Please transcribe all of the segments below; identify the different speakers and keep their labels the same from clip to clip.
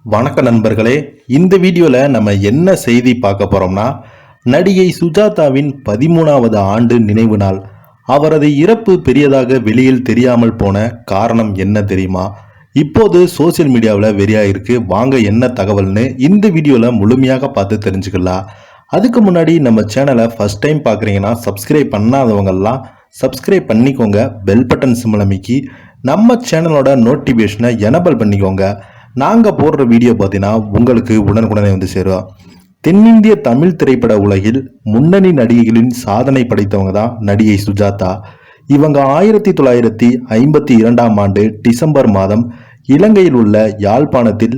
Speaker 1: வணக்க நண்பர்களே, இந்த வீடியோவில் நம்ம என்ன செய்தி பார்க்க போறோம்னா, நடிகை சுஜாதாவின் 13வது ஆண்டு நினைவு நாள். அவரது இறப்பு பெரியதாக வெளியில் தெரியாமல் போன காரணம் என்ன தெரியுமா? இப்போது சோசியல் மீடியாவில் வெறியாயிருக்கு. வாங்க என்ன தகவல்னு இந்த வீடியோவில் முழுமையாக பார்த்து தெரிஞ்சுக்கலாம். அதுக்கு முன்னாடி நம்ம சேனலை ஃபர்ஸ்ட் டைம் பார்க்குறீங்கன்னா சப்ஸ்கிரைப் பண்ணாதவங்கெல்லாம் சப்ஸ்கிரைப் பண்ணிக்கோங்க. பெல் பட்டன் சிம்பல் அமைக்கி நம்ம சேனலோட நோட்டிஃபிகேஷனை எனபிள் பண்ணிக்கோங்க. நாங்கள் போடுற வீடியோ பார்த்தீங்கன்னா உங்களுக்கு உடனுக்குடனே வந்து சேரும். தென்னிந்திய தமிழ் திரைப்பட உலகில் முன்னணி நடிகைகளின் சாதனை படைத்தவங்க தான் நடிகை சுஜாதா. இவங்க 1952ஆம் ஆண்டு டிசம்பர் மாதம் இலங்கையில் உள்ள யாழ்ப்பாணத்தில்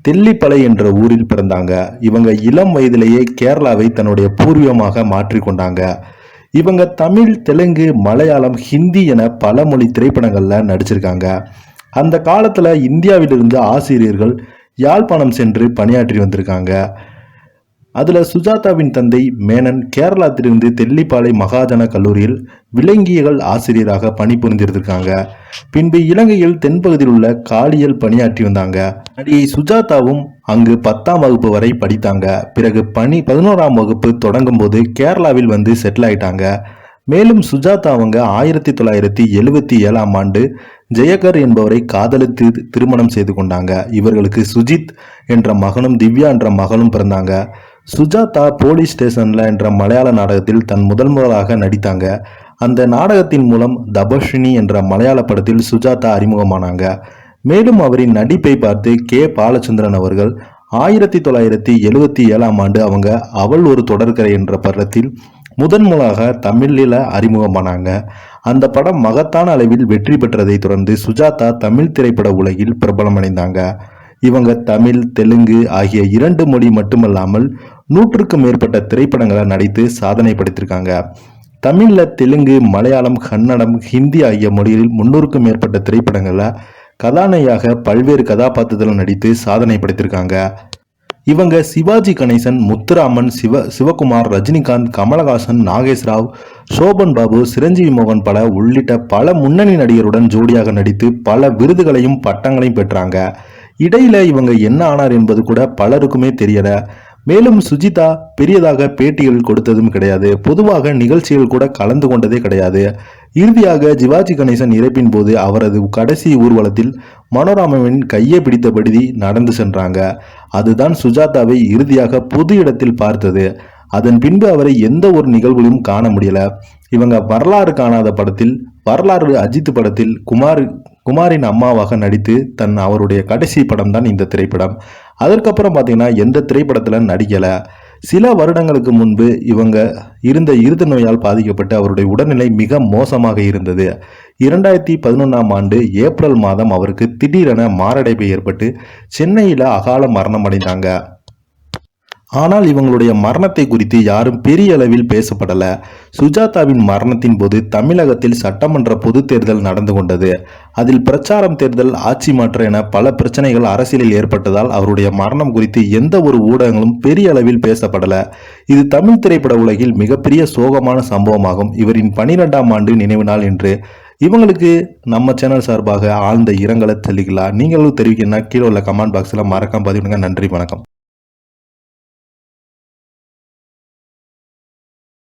Speaker 1: தெல்லிப்பளை என்ற ஊரில் பிறந்தாங்க. இவங்க இளம் வயதிலேயே கேரளாவை தன்னுடைய பூர்வீகமாக மாற்றிக்கொண்டாங்க. இவங்க தமிழ், தெலுங்கு, மலையாளம், ஹிந்தி என பல மொழி திரைப்படங்கள்ல நடிச்சிருக்காங்க. அந்த காலத்துல இந்தியாவிலிருந்து ஆசிரியர்கள் யாழ்ப்பாணம் சென்று பணியாற்றி வந்திருக்காங்க. அதுல சுஜாதாவின் தந்தை மேனன் கேரளத்திலிருந்து தெல்லிப்பாளை மகாஜன கல்லூரியில் விலங்கியல் ஆசிரியராக பணிபுரிந்திருக்காங்க. பின்பு இலங்கையில் தென்பகுதியில் உள்ள காலியல் பணியாற்றி வந்தாங்க. நடிகை சுஜாதாவும் அங்கு 10ஆம் வகுப்பு வரை படித்தாங்க. பிறகு 11ஆம் வகுப்பு தொடங்கும் போது கேரளாவில் வந்து செட்டில் ஆயிட்டாங்க. மேலும் சுஜாதா அவங்க 1977ஆம் ஆண்டு ஜெயகர் என்பவரை காதலித்து திருமணம் செய்து கொண்டாங்க. இவர்களுக்கு சுஜித் என்ற மகனும் திவ்யா என்ற மகளும் பிறந்தாங்க. சுஜாதா போலீஸ் ஸ்டேஷன்ல என்ற மலையாள நாடகத்தில் தன் முதலாக நடித்தாங்க. அந்த நாடகத்தின் மூலம் தபஷினி என்ற மலையாள படத்தில் சுஜாதா அறிமுகமானாங்க. மேலும் அவரின் நடிப்பை பார்த்து கே பாலச்சந்திரன் அவர்கள் 1977ஆம் ஆண்டு அவங்க அவள் ஒரு தொடர்கரை என்ற படத்தில் முதலாக தமிழில் அறிமுகமானாங்க. அந்த படம் மகத்தான அளவில் வெற்றி பெற்றதை தொடர்ந்து சுஜாதா தமிழ் திரைப்பட உலகில் பிரபலமடைந்தாங்க. இவங்க தமிழ், தெலுங்கு ஆகிய 2 மொழி மட்டுமல்லாமல் 100க்கும் மேற்பட்ட திரைப்படங்களை நடித்து சாதனை படைத்திருக்காங்க. தமிழ்ல, தெலுங்கு, மலையாளம், கன்னடம், ஹிந்தி ஆகிய மொழிகளில் 300க்கும் மேற்பட்ட திரைப்படங்களை கதாநாயகியாக பல்வேறு கதாபாத்திரத்தில் நடித்து சாதனை படைத்திருக்காங்க. இவங்க சிவாஜி கணேசன், முத்துராமன், சிவகுமார், ரஜினிகாந்த், கமலஹாசன், நாகேஷ் ராவ், சோபன் பாபு, சிரஞ்சீவி மோகன் உள்ளிட்ட பல முன்னணி நடிகருடன் ஜோடியாக நடித்து பல விருதுகளையும் பட்டங்களையும் பெற்றாங்க. இடையில இவங்க என்ன ஆனார் என்பது கூட பலருக்குமே தெரியல. மேலும் சுஜிதா பெரியதாக பேட்டிகள் கொடுத்ததும் கிடையாது. பொதுவாக நிகழ்ச்சிகள் கூட கலந்து கொண்டதே கிடையாது. இறுதியாக சிவாஜி கணேசன் இறப்பின் போது அவரது கடைசி ஊர்வலத்தில் மனோரமாவின் கையை பிடித்தபடி நடந்து சென்றாங்க. அதுதான் சுஜாதாவை இறுதியாக பொது இடத்தில் பார்த்தது. அதன் பின்பு அவரை எந்த ஒரு நிகழ்வுகளும் காண முடியல. இவங்க வரலாறு காணாத படத்தில், வரலாறு அஜித் படத்தில் குமாரின் அம்மாவாக நடித்து அவருடைய கடைசி படம் தான் இந்த திரைப்படம். அதற்கப்புறம் பார்த்தீங்கன்னா எந்த திரைப்படத்தில் நடிக்கலை. சில வருடங்களுக்கு முன்பு இவங்க இருந்த இருத நோயால் பாதிக்கப்பட்டு அவருடைய உடல்நிலை மிக மோசமாக இருந்தது. 2011ஆம் ஆண்டு ஏப்ரல் மாதம் அவருக்கு திடீரென மாரடைப்பு ஏற்பட்டு சென்னையில் அகால மரணம் அடைந்தாங்க. ஆனால் இவங்களுடைய மரணத்தை குறித்து யாரும் பெரிய அளவில் பேசப்படல. சுஜாதாவின் மரணத்தின் போது தமிழகத்தில் சட்டமன்ற பொது தேர்தல் நடந்து கொண்டது. அதில் பிரச்சாரம், தேர்தல், ஆட்சி மாற்றம் என பல பிரச்சனைகள் அரசியலில் ஏற்பட்டதால் அவருடைய மரணம் குறித்து எந்த ஒரு ஊடகங்களும் பெரிய அளவில் பேசப்படல. இது தமிழ் திரைப்பட உலகில் மிகப்பெரிய சோகமான சம்பவமாகும். இவரின் 12ஆம் ஆண்டு நினைவு நாள் என்று இவங்களுக்கு நம்ம சேனல் சார்பாக ஆழ்ந்த இரங்கலை தெரிவிக்கலாம். நீங்களும் தெரிவிக்கணும்னா கீழே உள்ள கமெண்ட் பாக்ஸில் மறக்காம பதிவிடுங்க. நன்றி, வணக்கம்.